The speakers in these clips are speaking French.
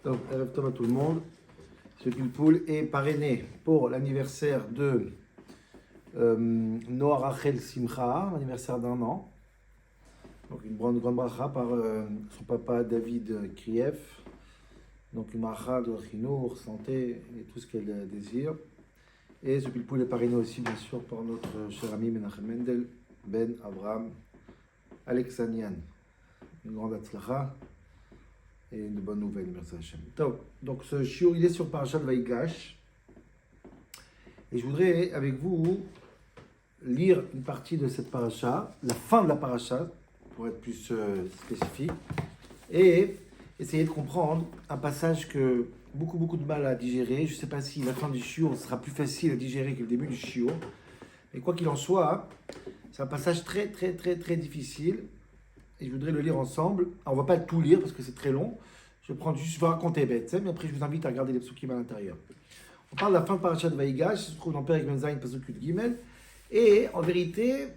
Donc, Erev Tov à tout le monde. Ce Pilpoul est parrainé pour l'anniversaire de Noah Rachel Simcha, l'anniversaire d'1 an. Donc, une grande bracha par son papa David Kriev. Donc, une bracha de chinour, santé et tout ce qu'elle désire. Et ce Pilpoul est parrainé aussi, bien sûr, par notre cher ami Menachem Mendel Ben Abraham Alexanian. Une grande atzlacha. Et une bonne nouvelle, merci Hachem. Donc ce shiur, il est sur Parashat Vaïgash. Et je voudrais, avec vous, lire une partie de cette paracha, la fin de la paracha, pour être plus spécifique, et essayer de comprendre un passage que beaucoup de mal à digérer. Je ne sais pas si la fin du shiur sera plus facile à digérer que le début du shiur. Mais quoi qu'il en soit, c'est un passage très difficile. Et je voudrais le lire ensemble. Alors, on ne va pas tout lire parce que c'est très long. Je vais raconter bête, mais après je vous invite à regarder les psukim à l'intérieur. On parle de la fin de Parashat Vaïgash, ça se trouve dans Perek Menzayin, Pasuk Yud Gimel. Et en vérité,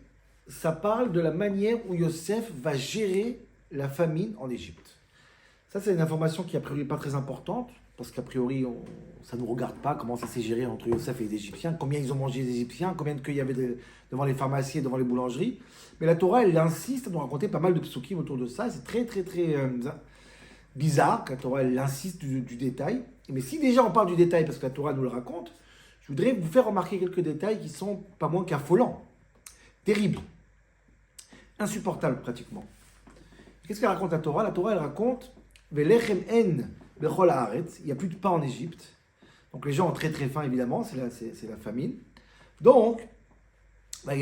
ça parle de la manière où Yosef va gérer la famine en Égypte. Ça, c'est une information qui, a priori, n'est pas très importante, parce qu'a priori, ça ne nous regarde pas comment ça s'est géré entre Yosef et les Égyptiens, combien ils ont mangé les Égyptiens, combien de queues il y avait devant les pharmacies et devant les boulangeries. Mais la Torah, elle insiste à nous raconter pas mal de psukim autour de ça. C'est très bizarre que la Torah, elle insiste du détail. Mais si déjà on parle du détail, parce que la Torah nous le raconte, je voudrais vous faire remarquer quelques détails qui sont pas moins qu'affolants, terribles, insupportables pratiquement. Qu'est-ce qu'elle raconte la Torah? La Torah, elle raconte Velechem en bechol haaretz, il n'y a plus de pain en Égypte. Donc les gens ont très faim évidemment, c'est la famine. Donc, donc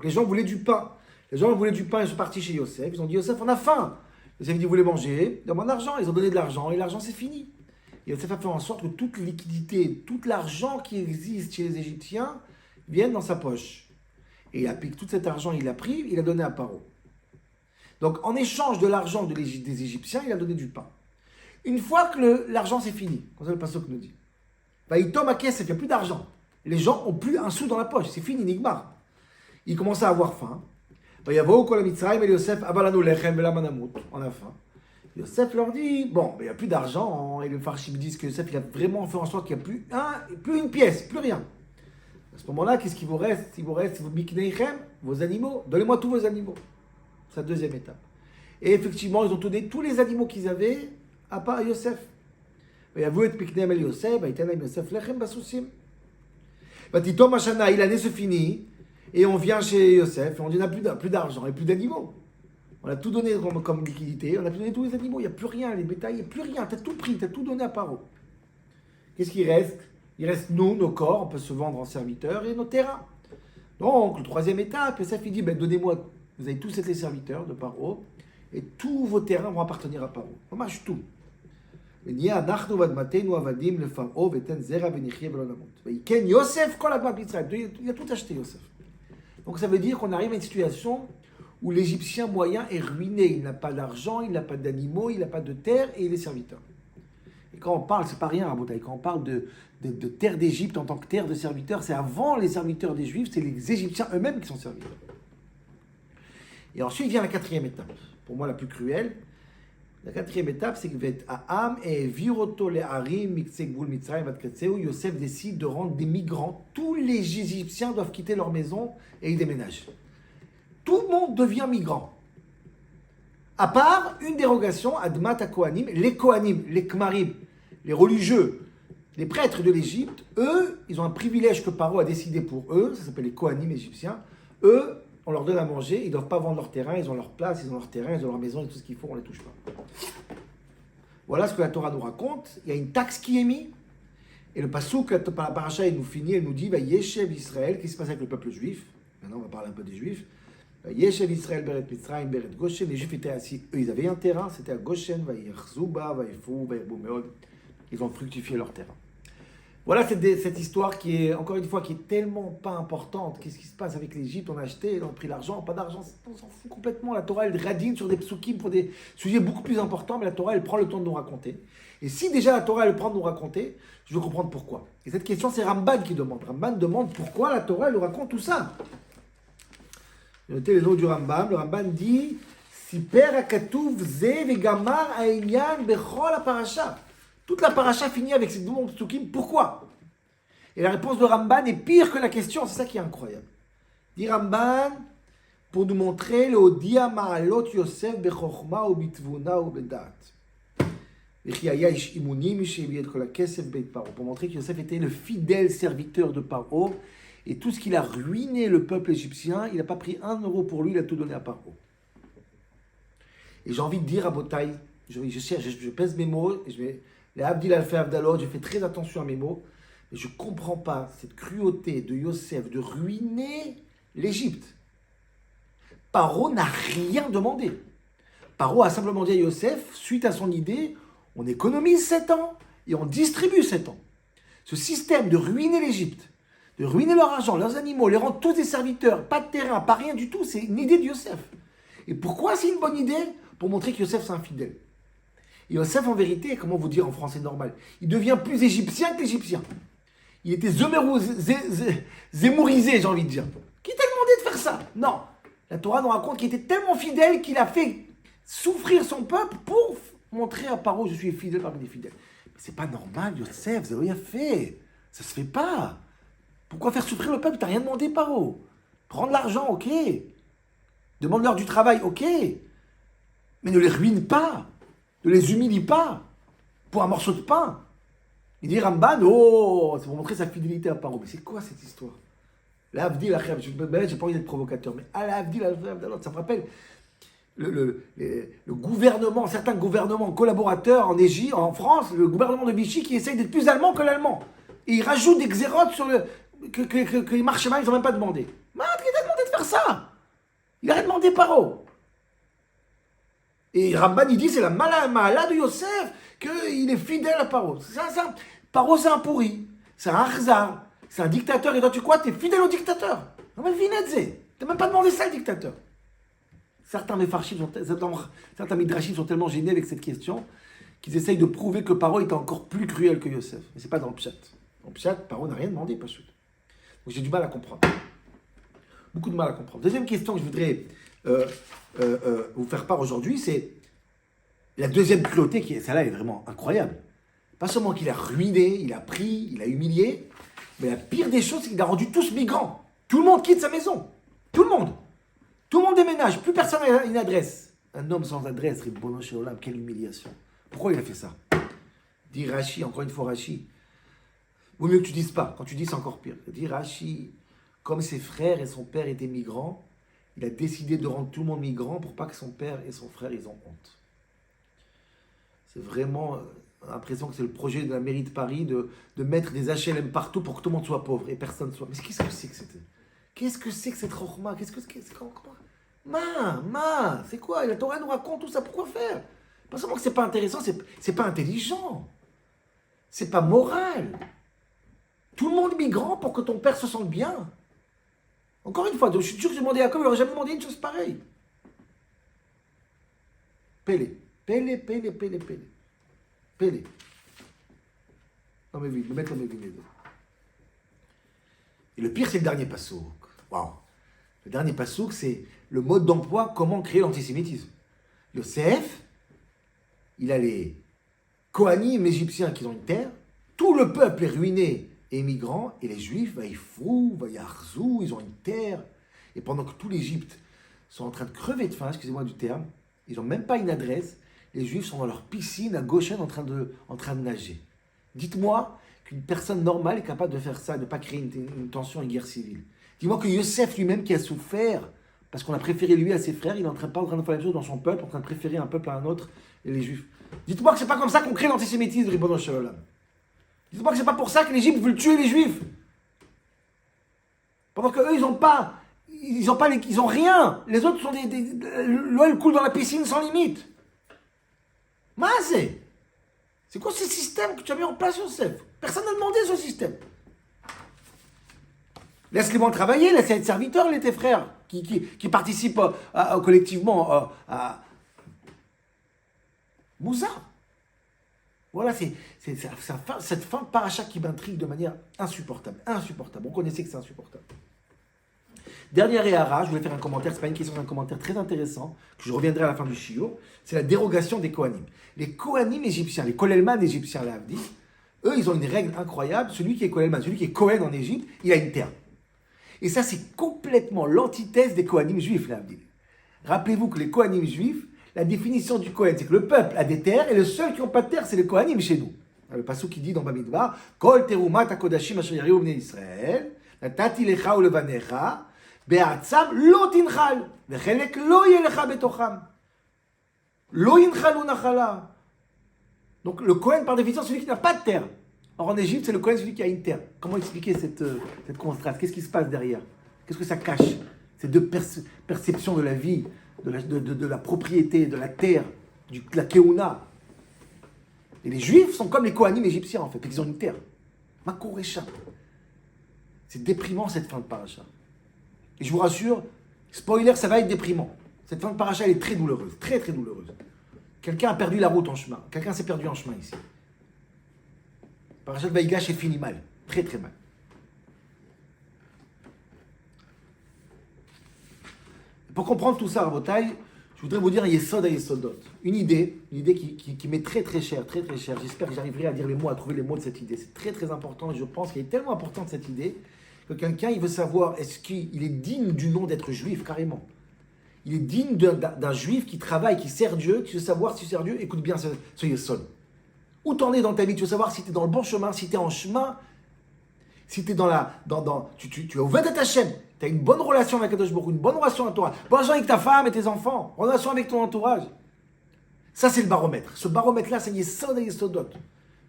les gens voulaient du pain. Les gens voulaient du pain, ils sont partis chez Yosef. Ils ont dit, Yosef, on a faim. Yosef dit, vous voulez manger? Demande l'argent. Ils ont donné de l'argent et l'argent, c'est fini. Et Yosef a fait en sorte que toute liquidité, tout l'argent qui existe chez les Égyptiens vienne dans sa poche. Et il a pris tout cet argent, il l'a pris, il a donné à Paro. Donc en échange de l'argent des Égyptiens, il a donné du pain. Une fois que l'argent c'est fini, comme ça le pasteur nous dit, il tombe à caisse, il n'y a plus d'argent. Les gens n'ont plus un sou dans la poche, c'est fini, nigmar. Ils commencent à avoir faim. On a faim. Yosef leur dit, bon, il n'y a plus d'argent. Et le Farshim dit que Yosef il a vraiment fait en sorte qu'il n'y a plus une pièce, plus rien. À ce moment-là, qu'est-ce qu'il vous reste? Il vous reste vos animaux. Donnez-moi tous vos animaux. C'est la deuxième étape. Et effectivement, ils ont donné tous les animaux qu'ils avaient à part Yosef. Il a l'année se finit et on vient chez Yosef et on dit on n'a plus d'argent et plus d'animaux. On a tout donné comme liquidité, on a donné tous les animaux, il n'y a plus rien, les bétails, il n'y a plus rien, tu as tout pris, tu as tout donné à Paro. Qu'est-ce qui reste? Il reste nous, nos corps, on peut se vendre en serviteurs et nos terrains. Donc, la troisième étape, Yosef il dit donnez-moi, vous avez tous été serviteurs de Paro et tous vos terrains vont appartenir à Paro. On marche tout. Il y a tout acheté, Yosef. Donc ça veut dire qu'on arrive à une situation où l'Égyptien moyen est ruiné. Il n'a pas d'argent, il n'a pas d'animaux, il n'a pas de terre et il est serviteur. Et quand on parle, c'est pas rien à Boutaï, quand on parle de terre d'Égypte en tant que terre de serviteurs, c'est avant les serviteurs des Juifs, c'est les Égyptiens eux-mêmes qui sont serviteurs. Et ensuite vient la quatrième étape, pour moi la plus cruelle. La quatrième étape, c'est que Yosef décide de rendre des migrants. Tous les Égyptiens doivent quitter leur maison et ils déménagent. Tout le monde devient migrant. À part une dérogation, Admat Kohanim, les Kohanim, les Kmarim, les religieux, les prêtres de l'Égypte, eux, ils ont un privilège que Paro a décidé pour eux, ça s'appelle les Kohanim égyptiens. Eux, on leur donne à manger, ils ne doivent pas vendre leur terrain, ils ont leur place, ils ont leur terrain, ils ont leur maison et tout ce qu'il faut, on ne les touche pas. Voilà ce que la Torah nous raconte. Il y a une taxe qui est mise. Et le passouk, la paracha, il nous finit, elle nous dit, Yeshev Israël, qu'est-ce qui se passe avec le peuple juif? Maintenant, on va parler un peu des juifs. Yeshev Israël, Beret Mitzrayim, Beret Goshen. Les juifs étaient assis, eux, ils avaient un terrain, c'était à Goshen, Vayirzuba, Vayifou, Vayirbu Meod. Ils ont fructifié leur terrain. Voilà cette histoire qui est, encore une fois, qui est tellement pas importante. Qu'est-ce qui se passe avec l'Égypte? On a acheté, on a pris l'argent, pas d'argent, on s'en fout complètement. La Torah, elle radine sur des psukim pour des sujets beaucoup plus importants, mais la Torah, elle prend le temps de nous raconter. Et si déjà la Torah, elle prend de nous raconter, je veux comprendre pourquoi. Et cette question, c'est Ramban qui demande. Ramban demande pourquoi la Torah, elle nous raconte tout ça. Notez les noms du Rambam. Le Rambam dit Siper hakatuv ze vegamar ha'inyan bechol ha'parasha. Toute la paracha finit avec ces deux noms de psukim. Pourquoi? Et la réponse de Ramban est pire que la question. C'est ça qui est incroyable. Dit Ramban, pour nous montrer le Odia Ma'alot Yosef bechorma ou bitvuna ou bedat. Pour montrer que Yosef était le fidèle serviteur de Paro. Et tout ce qu'il a ruiné le peuple égyptien, il n'a pas pris 1 euro pour lui, il a tout donné à Paro. Et j'ai envie de dire à Botaï, je pèse mes mots, et les Abdil Alfé Abdalot, je fais très attention à mes mots, mais je ne comprends pas cette cruauté de Yosef de ruiner l'Égypte. Paro n'a rien demandé. Paro a simplement dit à Yosef, suite à son idée, on économise 7 ans et on distribue 7 ans. Ce système de ruiner l'Égypte, de ruiner leur argent, leurs animaux, les rendre tous des serviteurs, pas de terrain, pas rien du tout, c'est une idée de Yosef. Et pourquoi c'est une bonne idée? Pour montrer que Yosef c'est infidèle. Et Yosef, en vérité, comment vous dire en français normal, il devient plus égyptien que l'égyptien. Il était zémourisé, j'ai envie de dire. Qui t'a demandé de faire ça? Non. La Torah nous raconte qu'il était tellement fidèle qu'il a fait souffrir son peuple pour montrer à Paro, je suis fidèle parmi les fidèles. Mais c'est pas normal, Yosef, vous avez rien fait. Ça se fait pas. Pourquoi faire souffrir le peuple? T'as rien demandé, Paro. Prends de l'argent, ok. Demande-leur du travail, ok. Mais ne les ruine pas. Ne les humilie pas. Pour un morceau de pain. Il dit Ramban, oh, c'est pour montrer sa fidélité à Paro. Mais c'est quoi cette histoire? L'Avdil, j'ai pas envie d'être provocateur, mais à l'Avdil, ça me rappelle le gouvernement, certains gouvernements collaborateurs en Égypte, en France, le gouvernement de Vichy qui essaye d'être plus allemand que l'allemand. Et il rajoute des xérotes sur que les marchés ils n'ont même pas demandé. Mais qui t'a demandé de faire ça? Il a demandé Paro. Et Ramban, il dit, c'est la mala de Yosef, qu'il est fidèle à Paro. Paro, c'est un pourri. C'est un arzar. C'est un dictateur. Et toi, tu quoi? T'es fidèle au dictateur. Non, mais Vinetze. T'as même pas demandé ça, le dictateur. Certains midrashim sont tellement gênés avec cette question qu'ils essayent de prouver que Paro était encore plus cruel que Yosef. Mais c'est pas dans le pshat. Dans le pshat, Paro n'a rien demandé, pas chut. Donc j'ai du mal à comprendre. Beaucoup de mal à comprendre. Deuxième question que je voudrais vous faire part aujourd'hui, c'est la deuxième cruauté, celle-là elle est vraiment incroyable. Pas seulement qu'il a ruiné, il a pris, il a humilié, mais la pire des choses, c'est qu'il a rendu tous migrants. Tout le monde quitte sa maison. Tout le monde. Tout le monde déménage. Plus personne n'a une adresse. Un homme sans adresse, Ribbono Shel Olam, quelle humiliation. Pourquoi il a fait ça? Dit Rashi, encore une fois Rashi. Vaut mieux que tu dises pas. Quand tu dis, c'est encore pire. Dit Rashi, comme ses frères et son père étaient migrants, il a décidé de rendre tout le monde migrant pour pas que son père et son frère ils ont honte. C'est vraiment l'impression que c'est le projet de la mairie de Paris de mettre des HLM partout pour que tout le monde soit pauvre et personne soit. Mais qu'est-ce que c'est que c'était? Qu'est-ce que c'est que cette rochma? Qu'est-ce que c'est comment? C'est quoi? La Torah nous raconte tout ça. Pourquoi faire? Pas seulement que c'est pas intéressant, c'est pas intelligent. C'est pas moral. Tout le monde migrant pour que ton père se sente bien. Encore une fois, je suis sûr que j'ai demandé à Jacob, il n'aurait jamais demandé une chose pareille. Pélé. Non mais oui, le mettre dans mes vignes. Et le pire, c'est le dernier passouk. Waouh. Le dernier passouk, c'est le mode d'emploi, comment créer l'antisémitisme. Yosef, il a les Kohanim égyptiens qui ont une terre, tout le peuple est ruiné et migrant, et les Juifs, Vaïfrou, Vaïarzou, ils ont une terre. Et pendant que tout l'Égypte sont en train de crever de faim, excusez-moi du terme, ils n'ont même pas une adresse, les Juifs sont dans leur piscine à Goshen en train de nager. Dites-moi qu'une personne normale est capable de faire ça, de ne pas créer une tension, une guerre civile. Dis-moi que Yosef lui-même qui a souffert, parce qu'on a préféré lui à ses frères, il n'est pas en train de faire la même chose dans son peuple, en train de préférer un peuple à un autre, et les Juifs. Dites-moi que c'est pas comme ça qu'on crée l'antisémitisme, Ribbono Shel Olam. Dites-moi que c'est pas pour ça que l'Égypte veut tuer les Juifs. Pendant qu'eux, ils ont rien. Les autres sont l'eau coule dans la piscine sans limite. C'est quoi ce système que tu as mis en place, Yosef? Personne n'a demandé ce système. Laisse les bons travailler, laisse être serviteurs, tes frères, qui participent collectivement à Moussa. Voilà, c'est cette fin de paracha qui m'intrigue de manière insupportable. On connaissait que c'est insupportable. Dernière éhara, je voulais faire un commentaire, c'est pas une question, c'est un commentaire très intéressant, que je reviendrai à la fin du shiur, c'est la dérogation des Kohanim. Les Kohanim égyptiens, les Kolelman égyptiens, là, eux, ils ont une règle incroyable, celui qui est Kolelman, celui qui est Kohen en Égypte, il a une terre. Et ça, c'est complètement l'antithèse des Kohanim juifs, là. Rappelez-vous que les Kohanim juifs, la définition du Kohen, c'est que le peuple a des terres, et le seul qui n'a pas de terre, c'est les Kohanim chez nous. Le passage qui dit dans Bamidbar, Kol terumat hakodashim asher yariu bnei Israël, natati lecha ulevanecha, be'atzam lo tinchal, vechelek lo yelecha betocham. Lo yinchalu nachala. Donc le Kohen, par définition, c'est celui qui n'a pas de terre. Or en Égypte, c'est le Kohen, celui qui a une terre. Comment expliquer cette contraste? Qu'est-ce qui se passe derrière? Qu'est-ce que ça cache? Ces deux perceptions de la vie, de la propriété, de la terre, de la keuna. Et les Juifs sont comme les Kohanim égyptiens, en fait, ils ont une terre. Makoresha. C'est déprimant, cette fin de paracha. Et je vous rassure, spoiler, ça va être déprimant. Cette fin de paracha, elle est très douloureuse, très très douloureuse. Quelqu'un a perdu la route en chemin. Quelqu'un s'est perdu en chemin ici. Parachat Vaïgash est fini mal. Très très mal. Pour comprendre tout ça, Rabotai, je voudrais vous dire un Yesod à Yesodot. Une idée qui m'est très très chère, très très chère. J'espère que j'arriverai à dire les mots, à trouver les mots de cette idée. C'est très très important et je pense qu'il est tellement important de cette idée que quelqu'un, il veut savoir est-ce qu'il est digne du nom d'être juif, carrément. Il est digne d'un juif qui travaille, qui sert Dieu, qui veut savoir si tu sers Dieu. Écoute bien ce Yesod. Où t'en es dans ta vie? Tu veux savoir si tu es dans le bon chemin, si tu es en chemin, si tu es tu es au Vedat Hashem, tu as une bonne relation avec Kadosh Baruch Hu, une bonne relation avec toi, bonne relation avec ta femme et tes enfants, relation avec ton entourage. Ça, c'est le baromètre. Ce baromètre-là, c'est Yesod et Yesodot.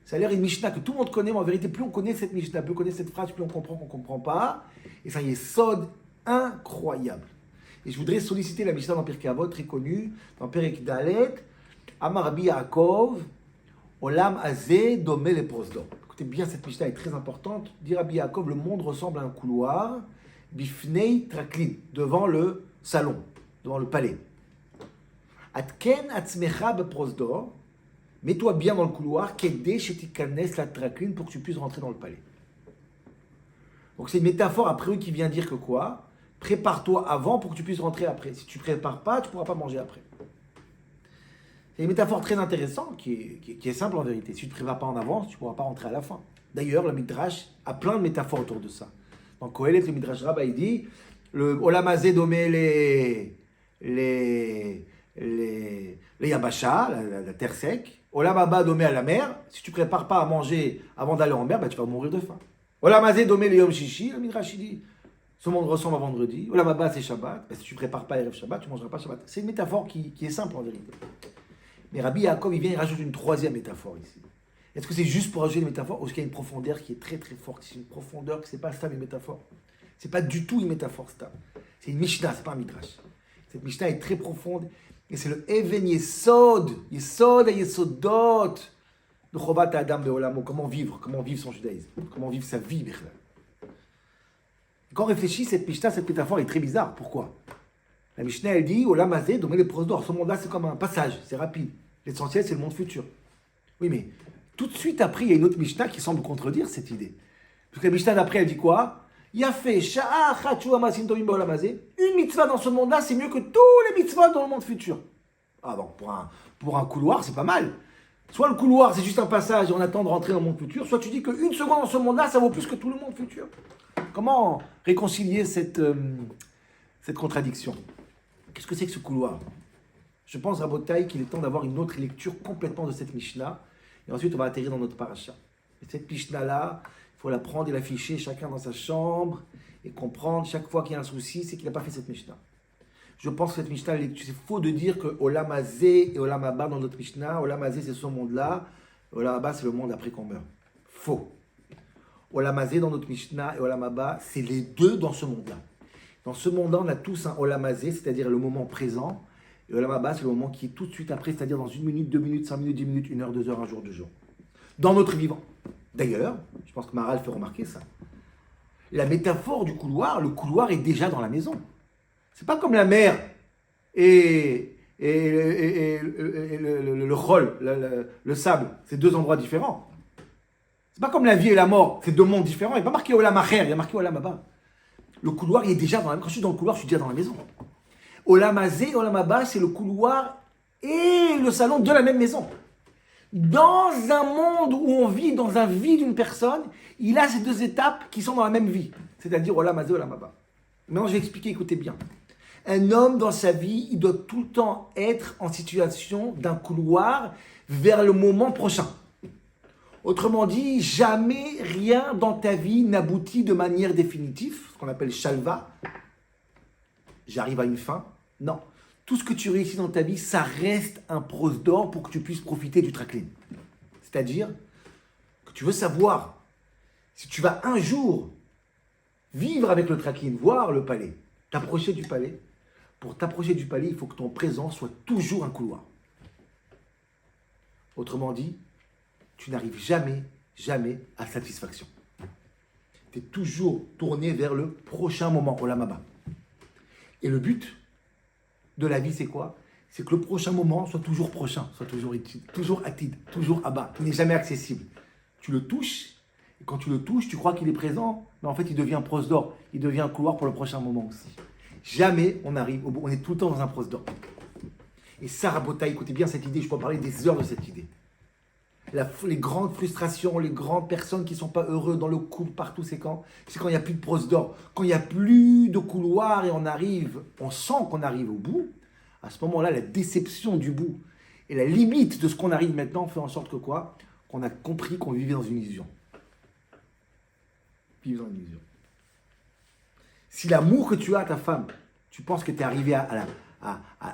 Ça a l'air une Mishnah que tout le monde connaît, mais en vérité, plus on connaît cette Mishnah, plus on connaît cette phrase, plus on comprend qu'on ne comprend pas. Et c'est un Yesod incroyable. Et je voudrais solliciter la Mishnah dans Pirkei Avot, très connue, dans Perek Dalet, Amar Rabbi Yaakov, Olam Azeh Domé le Prosdor. Écoutez bien, cette Mishnah est très importante. Dit Rabbi Yaakov, le monde ressemble à un couloir, Bifnei Traklin, devant le salon, devant le palais. Atken Atzmecha Beprosdor, mets-toi bien dans le couloir, Kedé Shetikanes la Traklin, pour que tu puisses rentrer dans le palais. Donc c'est une métaphore après qui vient dire que quoi? Prépare-toi avant pour que tu puisses rentrer après. Si tu ne prépares pas, tu ne pourras pas manger après. C'est une métaphore très intéressante qui est simple en vérité. Si tu ne te prépares pas en avance, tu ne pourras pas rentrer à la fin. D'ailleurs, le Midrash a plein de métaphores autour de ça. Dans Kohelet, le Midrash Rabbah, il dit le Olam Hazeh domé les Yabasha, la terre sec. Olam Haba domé à la mer. Si tu ne prépares pas à manger avant d'aller en mer, tu vas mourir de faim. Olam Hazeh domé les Yom Shishi, le Midrash il dit ce monde ressemble à vendredi. Olam Haba c'est Shabbat. Si tu ne prépares pas Erev Shabbat, tu ne mangeras pas Shabbat. C'est une métaphore qui est simple en vérité. Mais Rabbi Yaakov, il vient et rajoute une troisième métaphore ici. Est-ce que c'est juste pour rajouter une métaphore ou est-ce qu'il y a une profondeur qui est très très forte? C'est une profondeur que ce n'est pas ça une métaphore. Ce n'est pas du tout une métaphore, c'est une Mishnah, ce n'est pas un Midrash. Cette Mishnah est très profonde et c'est le Even Yesod et Yesodot de Chovat Adam Beolamo. Comment vivre son judaïsme, comment vivre sa vie. Quand on réfléchit, cette Mishnah, cette métaphore est très bizarre. Pourquoi? La Mishnah, elle dit, Olam Hazeh, domé les prosdor. Ce monde-là, c'est comme un passage, c'est rapide. L'essentiel, c'est le monde futur. Oui, mais tout de suite après, il y a une autre Mishnah qui semble contredire cette idée. Parce que la Mishnah d'après, elle dit quoi? Yafé, sha'a, chachu, amasim, tovim, Olam Hazeh. Une mitzvah dans ce monde-là, c'est mieux que tous les mitzvahs dans le monde futur. Ah bon, pour un couloir, c'est pas mal. Soit le couloir, c'est juste un passage et on attend de rentrer dans le monde futur, soit tu dis qu'une seconde dans ce monde-là, ça vaut plus que tout le monde futur. Comment réconcilier cette contradiction? Qu'est-ce que c'est que ce couloir? Je pense, Rabotai, qu'il est temps d'avoir une autre lecture complètement de cette Mishnah. Et ensuite, on va atterrir dans notre paracha. Et cette Mishnah-là, il faut la prendre et l'afficher chacun dans sa chambre et comprendre chaque fois qu'il y a un souci, c'est qu'il n'a pas fait cette Mishnah. Je pense que cette Mishnah, c'est faux de dire que Olam Hazeh et Olam Haba dans notre Mishnah, Olam Hazeh c'est ce monde-là, Olam Haba c'est le monde après qu'on meurt. Faux. Olam Hazeh dans notre Mishnah et Olam Haba, c'est les deux dans ce monde-là. Dans ce monde-là, on a tous un Olam Hazeh, c'est-à-dire le moment présent. Et Olam Haba, c'est le moment qui est tout de suite après, c'est-à-dire dans 1 minute, 2 minutes, 5 minutes, 10 minutes, 1 heure, 2 heures, 1 jour, 2 jours. Dans notre vivant. D'ailleurs, je pense que Maharal fait remarquer ça. La métaphore du couloir, le couloir est déjà dans la maison. C'est pas comme la mer et le chol, le sable. C'est deux endroits différents. C'est pas comme la vie et la mort, c'est deux mondes différents. Il n'y a pas marqué Olam Acher, il y a marqué Olam Haba. le couloir il est déjà dans la maison. Quand je suis dans le couloir, je suis déjà dans la maison. Olam Hazé, Olam Haba, c'est le couloir et le salon de la même maison. Dans un monde où on vit dans un vie d'une personne, il a ces deux étapes qui sont dans la même vie. C'est-à-dire Olam Hazé, Olam Haba. Maintenant, je vais expliquer, écoutez bien. Un homme dans sa vie, il doit tout le temps être en situation d'un couloir vers le moment prochain. Autrement dit, jamais rien dans ta vie n'aboutit de manière définitive, ce qu'on appelle shalva. J'arrive à une fin. Non. Tout ce que tu réussis dans ta vie, ça reste un prose d'or pour que tu puisses profiter du traklin. C'est-à-dire que tu veux savoir si tu vas un jour vivre avec le traklin, voir le palais, t'approcher du palais. Pour t'approcher du palais, il faut que ton présent soit toujours un couloir. Autrement dit, tu n'arrives jamais à satisfaction. Tu es toujours tourné vers le prochain moment, Olam Haba. Et le but de la vie, c'est quoi? C'est que le prochain moment soit toujours prochain, soit toujours atid, toujours Abba. Il n'est jamais accessible. Tu le touches, et quand tu le touches, tu crois qu'il est présent, mais en fait, il devient prose d'or. Il devient un couloir pour le prochain moment aussi. Jamais on arrive au bout. On est tout le temps dans un prose d'or. Et ça, Rabota, écoutez bien cette idée, je peux en parler des heures de cette idée. Les grandes frustrations, les grandes personnes qui ne sont pas heureux dans le couple, partout, c'est quand il n'y a plus de prose d'or. Quand il n'y a plus de couloir et on sent qu'on arrive au bout, à ce moment-là, la déception du bout et la limite de ce qu'on arrive maintenant fait en sorte que quoi? Qu'on a compris qu'on vivait dans une illusion. Vivre dans une illusion. Si l'amour que tu as à ta femme, tu penses que tu es arrivé à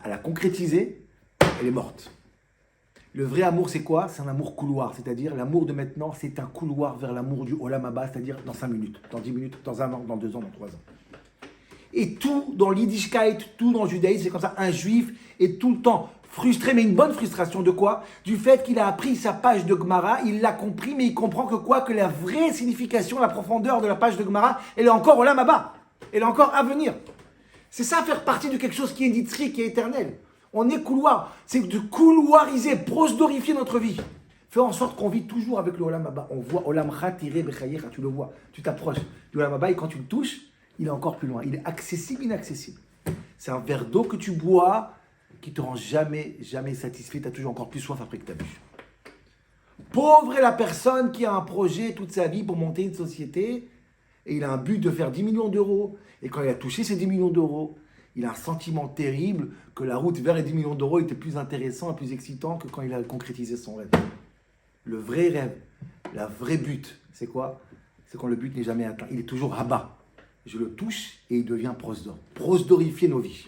la concrétiser, elle est morte. Le vrai amour, c'est quoi? C'est un amour couloir. C'est-à-dire, l'amour de maintenant, c'est un couloir vers l'amour du Olam Haba, c'est-à-dire dans 5 minutes, dans 10 minutes, dans 1 an, dans 2 ans, dans 3 ans. Et tout dans l'Yiddishkeit, tout dans le judaïsme, c'est comme ça. Un juif est tout le temps frustré, mais une bonne frustration de quoi? Du fait qu'il a appris sa page de Gemara, il l'a compris, mais il comprend que quoi? Que la vraie signification, la profondeur de la page de Gemara, elle est encore Olam Haba. Elle est encore à venir. C'est ça, faire partie de quelque chose qui est nitzri, qui est éternel. On est couloir. C'est de couloiriser, prosdorifier notre vie. Faire en sorte qu'on vit toujours avec le Olam Haba. On voit Olam Tiré Bechayecha, tu le vois. Tu t'approches du Olam Haba et quand tu le touches, il est encore plus loin. Il est accessible, inaccessible. C'est un verre d'eau que tu bois qui te rend jamais satisfait. Tu as toujours encore plus soif après que tu as bu. Pauvre est la personne qui a un projet toute sa vie pour monter une société et il a un but de faire 10 millions d'euros. Et quand il a touché ces 10 millions d'euros, il a un sentiment terrible que la route vers les 10 millions d'euros était plus intéressante et plus excitante que quand il a concrétisé son rêve. Le vrai rêve, la vraie but, c'est quoi? C'est quand le but n'est jamais atteint. Il est toujours à bas. Je le touche et il devient prose d'or. Prosdorifier nos vies.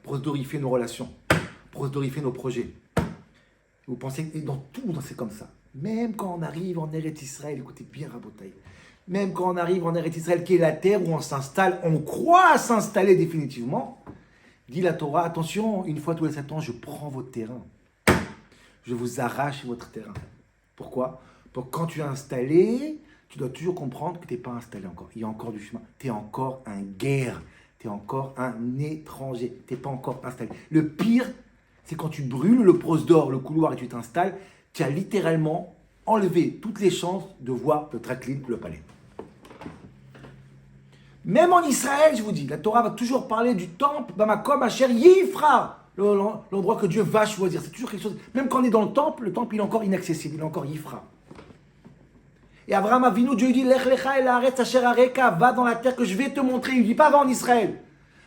Prosdorifier nos relations. Prosdorifier nos projets. Vous pensez que dans tout, c'est comme ça. Même quand on arrive en Eretz Israël, écoutez bien Rabotaï, même quand on arrive en Eretz Israël, qui est la terre où on s'installe, on croit s'installer définitivement, dit la Torah, attention, une fois tous les 7 ans, je prends votre terrain. Je vous arrache votre terrain. Pourquoi? Pour que quand tu es installé, tu dois toujours comprendre que tu n'es pas installé encore. Il y a encore du chemin. Tu es encore un guerre. Tu es encore un étranger. Tu n'es pas encore installé. Le pire, c'est quand tu brûles le prose d'or, le couloir, et tu t'installes, tu as littéralement enlevé toutes les chances de voir le traklin, le palais. Même en Israël, je vous dis, la Torah va toujours parler du temple, Bamakom Asher Yifra, l'endroit que Dieu va choisir. C'est toujours quelque chose. Même quand on est dans le temple il est encore inaccessible, il est encore Yifra. Et Abraham Avinu, Dieu dit, Lech lecha el haaretz asher areka, va dans la terre que je vais te montrer. Il ne dit pas va en Israël.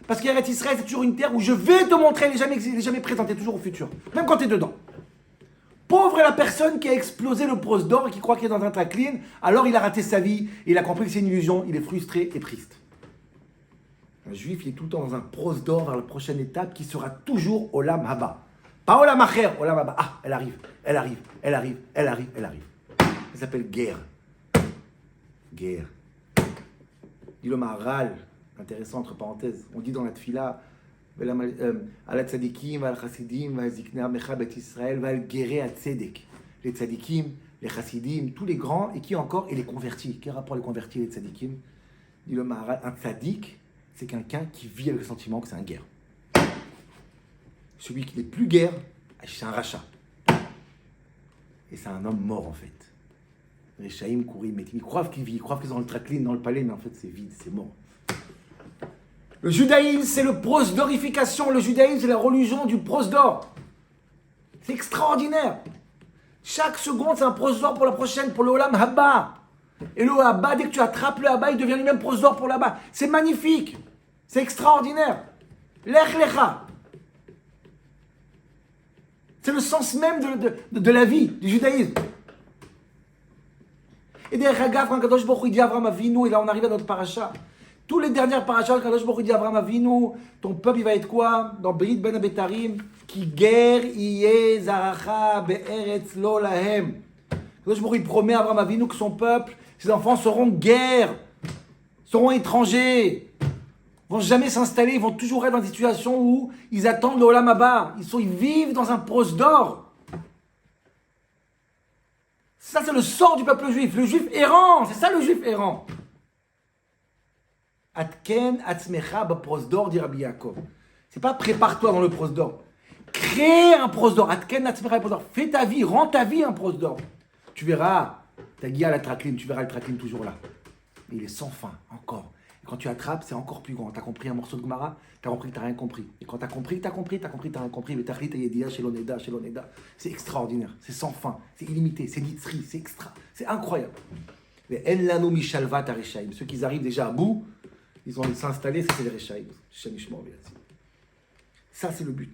Parce qu'Eretz Israël, c'est toujours une terre où je vais te montrer, elle n'est jamais présentée, toujours au futur. Même quand tu es dedans. Pauvre est la personne qui a explosé le prose d'or et qui croit qu'il est dans un traklin, alors il a raté sa vie, il a compris que c'est une illusion, il est frustré et triste. Un juif, il est tout le temps dans un prose d'or vers la prochaine étape qui sera toujours Olam Haba. Pas Olam Acher, Olam Haba. Ah, elle arrive. Ça s'appelle guerre. Guerre. Dit le Maharal, intéressant entre parenthèses, on dit dans la Tfila, Al tzadikim, al chassidim, al zikna mecha bet Israël, al gere at tzedek. Les tzadikim, les chassidim, tous les grands, et qui encore? Et les convertis. Quel rapport les convertis et les tzadikim? Dit le Maharal, un tzadik, c'est quelqu'un qui vit avec le sentiment que c'est un guerre. Celui qui n'est plus guerre, c'est un rachat. Et c'est un homme mort en fait. Les Shaïm, Kourim, ils croient qu'ils vivent, ils croient qu'ils sont dans le traklin, dans le palais, mais en fait c'est vide, c'est mort. Le judaïsme, c'est le prosdorification. Le judaïsme, c'est la religion du prosdor. C'est extraordinaire. Chaque seconde, c'est un prosdor pour la prochaine, pour le Olam Haba. Et le Haba, dès que tu attrapes le Haba, il devient lui-même prosdor pour là-bas. C'est magnifique. C'est extraordinaire. Lech lecha. C'est le sens même de la vie, du judaïsme. Et derrière Hagaf, quand Kadosh Baruch Hu dit à Avraham Avinu, et là on arrive à notre paracha. Tous les dernières parachas, Kadosh Baruch Hu dit à Avraham Avinu, ton peuple il va être quoi? Dans Brit Ben Abetarim, Ki ger iye zaracha be'eretz lo lahem. Kadosh Baruch Hu promet à Avraham Avinu que son peuple, ses enfants seront guerre, seront étrangers, vont jamais s'installer, ils vont toujours être dans des situations où ils attendent le Olam Haba. Ils vivent dans un prosdor. Ça, c'est le sort du peuple juif. Le juif errant, c'est ça le juif errant. Atken atzmecha b'prosdor, dit Rabbi Yaakov. C'est pas prépare-toi dans le prosdor. Crée un prosdor. Atken atzmecha b'prosdor. Fais ta vie, rends ta vie un prosdor. Tu verras, ta guia la tracline, tu verras le tracline toujours là. Mais il est sans fin, encore. Et quand tu attrapes, c'est encore plus grand. Tu as compris un morceau de Gemara, tu as compris que tu n'as rien compris. Et quand tu as compris, tu as compris, tu as compris, tu n'as rien compris. Mais tu as dit, chez l'oneda. C'est extraordinaire, c'est sans fin, c'est illimité, c'est nitzri, c'est extra, c'est incroyable. Les en lanu mishalvat hareshaim. Ceux qui arrivent déjà à bout, ils ont envie de s'installer, ça c'est les reshaim. Ça c'est le but.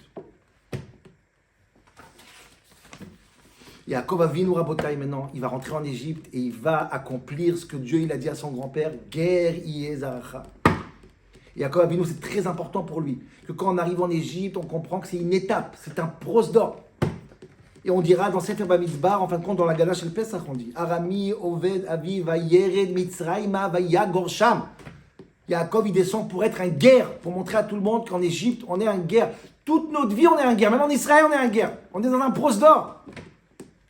Yaakov Avinu Rabotai maintenant, il va rentrer en Égypte et il va accomplir ce que Dieu il a dit à son grand-père, Ger iye zaracha. Yaakov Avinu, c'est très important pour lui, que quand on arrive en Égypte, on comprend que c'est une étape, c'est un prosdor. Et on dira dans Sefer Bamidbar, en fin de compte, dans la Gala Shel Pesach, on dit, Arami Oved Avi Vayered Mitzrayma Vayagor Sham. Yaakov, il descend pour être un guerre, pour montrer à tout le monde qu'en Égypte, on est un guerre. Toute notre vie, on est un guerre. Même en Israël, on est un guerre. On est dans un prosdor.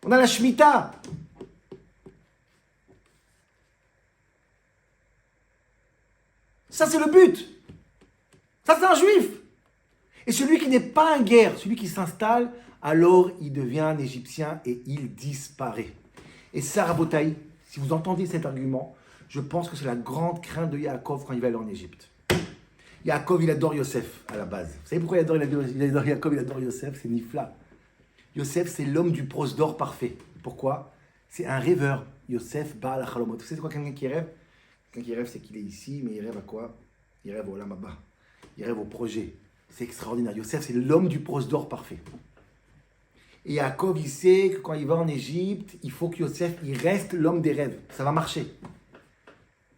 On a la Shemitah. Ça, c'est le but. Ça, c'est un juif. Et celui qui n'est pas un guerre, celui qui s'installe, alors il devient un Égyptien et il disparaît. Et ça, Rabotaï, si vous entendez cet argument, je pense que c'est la grande crainte de Yaakov quand il va aller en Égypte. Yaakov, il adore Yosef à la base. Vous savez pourquoi Yaakov, il adore Yosef? C'est Nifla. Yosef, c'est l'homme du prosdor parfait. Pourquoi? C'est un rêveur. Yosef, Baal HaChalomot. Vous savez quoi, quelqu'un qui rêve? Quelqu'un qui rêve, c'est qu'il est ici, mais il rêve à quoi? Il rêve au Olam Haba. Il rêve au projet. C'est extraordinaire. Yosef, c'est l'homme du prosdor parfait. Et Yaakov, il sait que quand il va en Égypte, il faut que Yosef, il reste l'homme des rêves. Ça va marcher.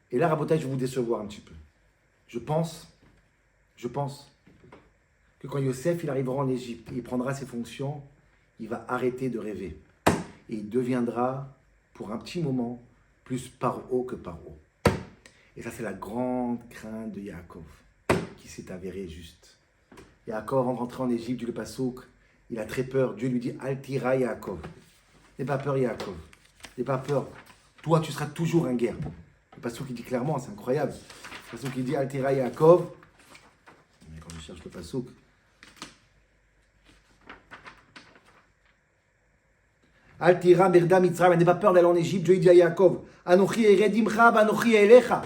Et là, Rabotai, je vais vous décevoir un petit peu. Je pense que quand Yosef, il arrivera en Égypte, il prendra ses fonctions, il va arrêter de rêver. Et il deviendra, pour un petit moment, plus paro que paro. Et ça, c'est la grande crainte de Yaakov, qui s'est avérée juste. Yaakov, avant de rentrer en Égypte, du Passouk, il a très peur. Dieu lui dit, Altira Yaakov. N'aie pas peur, Yaakov. N'aie pas peur. Toi, tu seras toujours un guerre. Le Passouk, il dit clairement, c'est incroyable. Le Passouk, il dit, Altira Yaakov. Mais quand je cherche le Passouk, Altira Merda Mitzrayim, n'aie pas peur d'aller en Égypte. Dieu dit à Yaakov, Anochi Eredimcha, Anochi Elecha.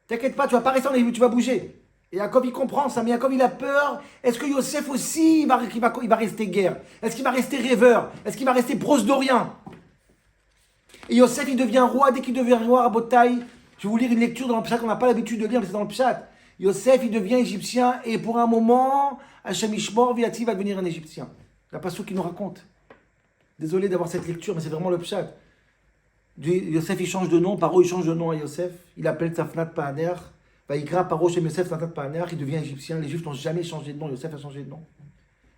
T'inquiète pas, tu vas pas rester en Égypte, tu vas bouger. Et Yaakov, il comprend ça, mais Yaakov, il a peur. Est-ce que Yosef aussi, il va rester guerre? Est-ce qu'il va rester rêveur? Est-ce qu'il va rester prosdorien? Et Yosef, il devient roi. Dès qu'il devient roi à Botaï, je vais vous lire une lecture dans le Pshat qu'on n'a pas l'habitude de lire, mais c'est dans le Pshat. Yosef, il devient égyptien, et pour un moment, Hachem Ishmor Viati va devenir un égyptien. La passouk qui nous raconte. Désolé d'avoir cette lecture, mais c'est vraiment le Pshat. Yosef, il change de nom, Paro, il change de nom à Yosef. Il appelle Tzafnat Paaner. Vaïkra, Paro, Shem Yosef, Tzafnat Paaner. Il devient égyptien. Les Juifs n'ont jamais changé de nom. Yosef a changé de nom.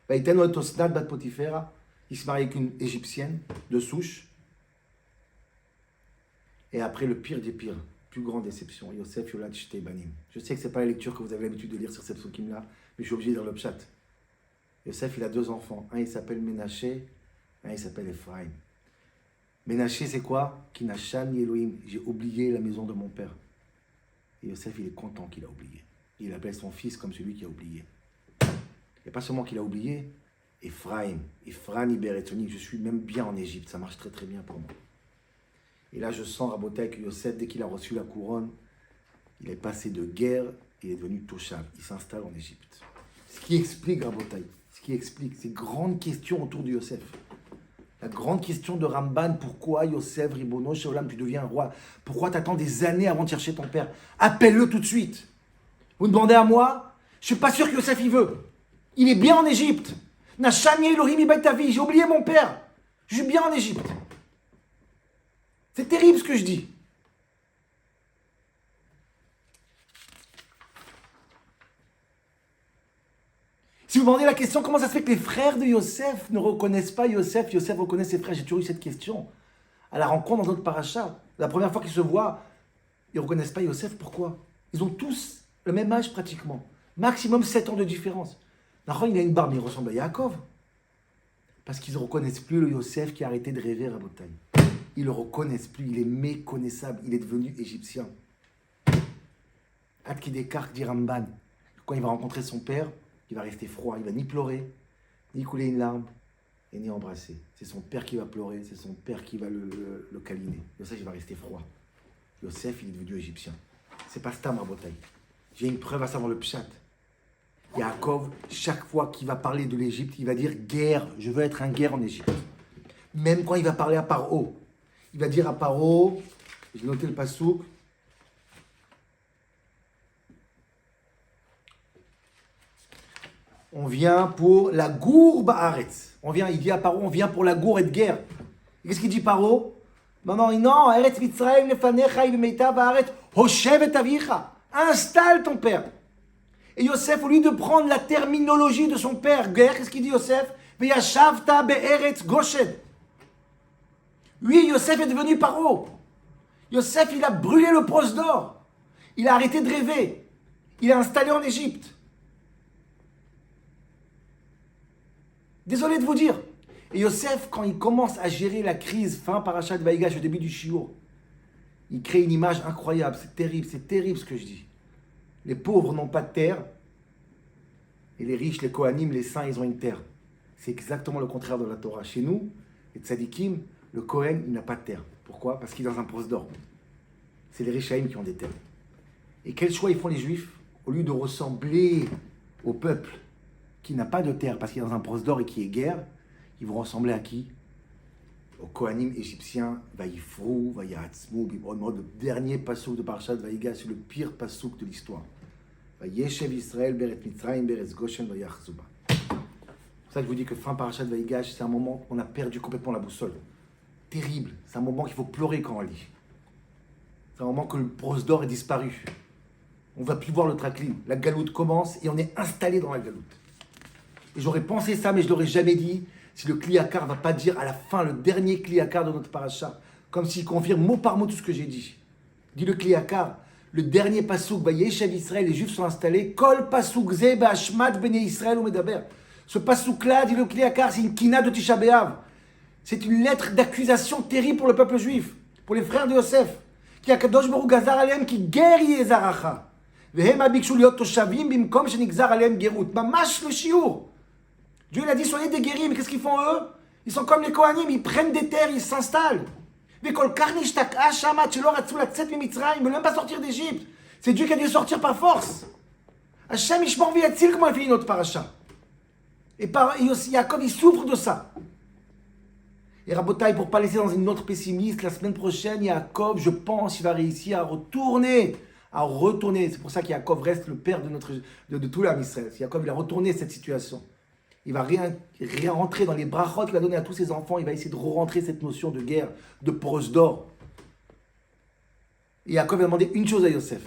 Vaïten Otosnat Bat Potifera. Il se marie avec une égyptienne de souche. Et après, le pire des pires, plus grande déception, Yosef Yolad Shtei Banim. Je sais que ce n'est pas la lecture que vous avez l'habitude de lire sur cette psukim-là, mais je suis obligé de lire le Pshat. Yosef, il a 2 enfants. Un, il s'appelle Ménaché. Un, il s'appelle Ephraim. Ménaché, c'est quoi? Kinashan Elohim. J'ai oublié la maison de mon père. Et Yosef, il est content qu'il a oublié. Il appelle son fils comme celui qui a oublié. Il n'y a pas seulement qu'il a oublié, Ephraim, Ephraim Beretoni, je suis même bien en Égypte, ça marche très très bien pour moi. Et là, je sens Rabotai que Yosef, dès qu'il a reçu la couronne, il est passé de guerre il est devenu Toshav. Il s'installe en Égypte. Ce qui explique, Rabotai, ces grandes questions autour de Yosef. La grande question de Ramban, pourquoi Yosef, Ribono, Sheolam, tu deviens un roi? Pourquoi tu attends des années avant de chercher ton père? Appelle-le tout de suite. Vous me demandez à moi? Je ne suis pas sûr que Yosef y veut. Il est bien en Égypte. Nachani Elohim Ibaitavi, j'ai oublié mon père. Je suis bien en Égypte. C'est terrible ce que je dis. Si vous demandez la question, comment ça se fait que les frères de Yosef ne reconnaissent pas Yosef, Yosef reconnaît ses frères? J'ai toujours eu cette question. À la rencontre dans notre paracha, la première fois qu'ils se voient, ils ne reconnaissent pas Yosef. Pourquoi? Ils ont tous le même âge pratiquement. Maximum 7 ans de différence. Nahon, il a une barbe, mais il ressemble à Yaakov. Parce qu'ils ne reconnaissent plus le Yosef qui a arrêté de rêver à Botaï. Ils ne le reconnaissent plus, il est méconnaissable, il est devenu égyptien. Ad Kidekar dit Ramban, quand il va rencontrer son père, il va rester froid, il va ni pleurer, ni couler une larme, et ni embrasser. C'est son père qui va pleurer, c'est son père qui va le câliner. Yosef, il va rester froid. Yosef, il est devenu égyptien. C'est pas Stam à Botaï. J'ai une preuve à savoir le pshat. Yaakov, chaque fois qu'il va parler de l'Égypte, il va dire guerre, je veux être un guerre en Égypte. Même quand il va parler à Paro, il va dire à Paro, j'ai noté le passouk, on vient pour la gourbe Haaretz. Il dit à Paro, on vient pour la gourbe et de guerre. Et qu'est-ce qu'il dit Paro? Non, Eretz Mitzrayim lefanecha ibemeitav haaretz, hoshev et avicha. Installe ton père. Et Yosef, au lieu de prendre la terminologie de son père, guerre, qu'est-ce qu'il dit Yosef? Veyashavta be'eretz Goshen. Oui, Yosef est devenu Paro. Yosef, il a brûlé le prose d'or. Il a arrêté de rêver. Il est installé en Égypte. Désolé de vous dire. Et Yosef, quand il commence à gérer la crise, fin parachat Vaïgash, au début du shiur, il crée une image incroyable. C'est terrible ce que je dis. Les pauvres n'ont pas de terre, et les riches, les Kohanim, les saints, ils ont une terre. C'est exactement le contraire de la Torah. Chez nous, les tzadikim, le Kohen, il n'a pas de terre. Pourquoi? Parce qu'il est dans un prose d'or. C'est les Réchaïm qui ont des terres. Et quel choix ils font les Juifs? Au lieu de ressembler au peuple qui n'a pas de terre parce qu'il est dans un prose d'or et qui est guerre, ils vont ressembler à qui? Aux Kohanim égyptiens, Vaïfrou, Vaïatzmou, le dernier passouk de Parashat Vaïga, c'est le pire passouk de l'histoire. Vaïeshev Israël, Beret Mitzrayim, Beret Goshen, Vaïachzuba. C'est pour ça que je vous dis que fin Parashat Vaïgash, c'est un moment où on a perdu complètement la boussole. Terrible. C'est un moment qu'il faut pleurer quand on lit. C'est un moment que le prose d'or est disparu. On ne va plus voir le tracline. La galoute commence et on est installé dans la galoute. Et j'aurais pensé ça, mais je ne l'aurais jamais dit. Si le Kliakar ne va pas dire à la fin, le dernier Kliakar de notre paracha, comme s'il confirme mot par mot tout ce que j'ai dit. Dit le Kliakar, le dernier pasouk, Vayeshev Israël, les Juifs sont installés, Kol pasouk ze ba'ashmat bene Israël ou medaber. Ce pasouk-là, dit le Kliakar, c'est une kina de Tisha B'Av. C'est une lettre d'accusation terrible pour le peuple juif, pour les frères de Yosef. Qui a Kadosh Baruch Gazar Alem qui guérit Ezaracha. Vehem abikshu liot toshavim bimkom shenigzar alem gerut. Mamash le shiur. Dieu il a dit soyez des guéris, mais qu'est-ce qu'ils font eux? Ils sont comme les Kohanim, ils prennent des terres, ils s'installent. Ils ne veulent même pas sortir d'Égypte. C'est Dieu qui a dû sortir par force. Hachem Ishmor V'Yatzil, comment il finit notre paracha. Et Yaakov, il souffre de ça. Et Rabotai, pour ne pas laisser dans une note pessimiste, la semaine prochaine, Yaakov, je pense, il va réussir à retourner. C'est pour ça qu'Yaakov reste le père de tout l'âme Israël. Yaakov, il a retourné cette situation. Il va rentrer dans les brachot qu'il a donné à tous ses enfants. Il va essayer de re-rentrer cette notion de guerre, de prose d'or. Et Yaakov a demandé une chose à Yosef.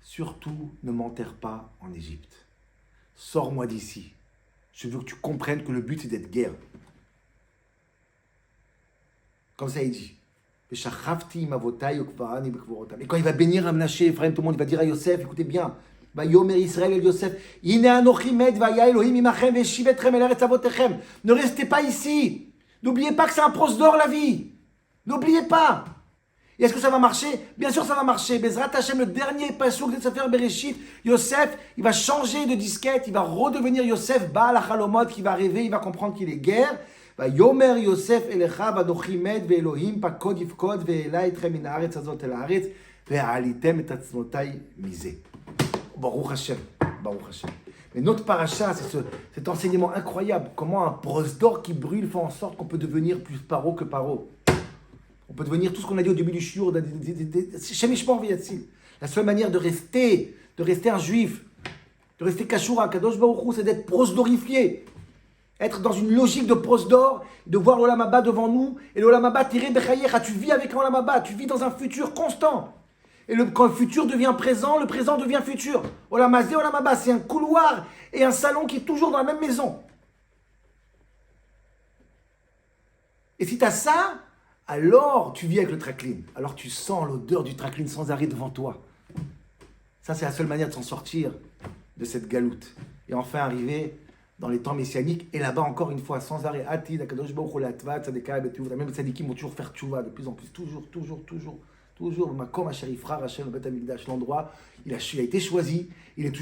Surtout, ne m'enterre pas en Égypte. Sors-moi d'ici. Je veux que tu comprennes que le but, c'est d'être guerre. Comme ça, il dit. Et quand il va bénir Amnaché, Ephraim, tout le monde, il va dire à Yosef, écoutez bien, ne restez pas ici. N'oubliez pas que c'est un prose d'or la vie. N'oubliez pas. Et est-ce que ça va marcher? Bien sûr ça va marcher. Bezrat Hashem, le dernier passouk de Sefer Bereshit, Yosef, il va changer de disquette, il va redevenir Yosef Baal HaChalomot, qui va rêver, il va comprendre qu'il est guerre. Yomer Yosef Elecha Vanochi Med Ve'Elohim Pakod Yifkod Ve'ela Etrem Min Haaretz Azot El Haaretz Ve'alitem Et Atzmotai Mizeh. Baruch Hashem. Baruch Hashem. Mais notre paracha, c'est cet enseignement incroyable. Comment un brosse d'or qui brûle fait en sorte qu'on peut devenir plus paro que paro. On peut devenir tout ce qu'on a dit au début du shiur. La seule manière de rester un juif, de rester kashoura, kadosh baruch Hu, c'est d'être prosdorifié. Être dans une logique de prosdor, de voir l'olam haba devant nous. Et l'olam haba, tiré bechayecha, tu vis avec l'olam haba, tu vis dans un futur constant. Et quand le futur devient présent, le présent devient futur. Olam hazé, olam haba, c'est un couloir et un salon qui est toujours dans la même maison. Et si tu as ça, alors tu vis avec le traklin. Alors tu sens l'odeur du traklin sans arrêt devant toi. Ça, c'est la seule manière de s'en sortir de cette galoute. Et enfin arriver dans les temps messianiques. Et là-bas, encore une fois, sans arrêt. Même les tzadikim vont toujours faire tchouva de plus en plus. Toujours. L'endroit, il a été choisi. Il est toujours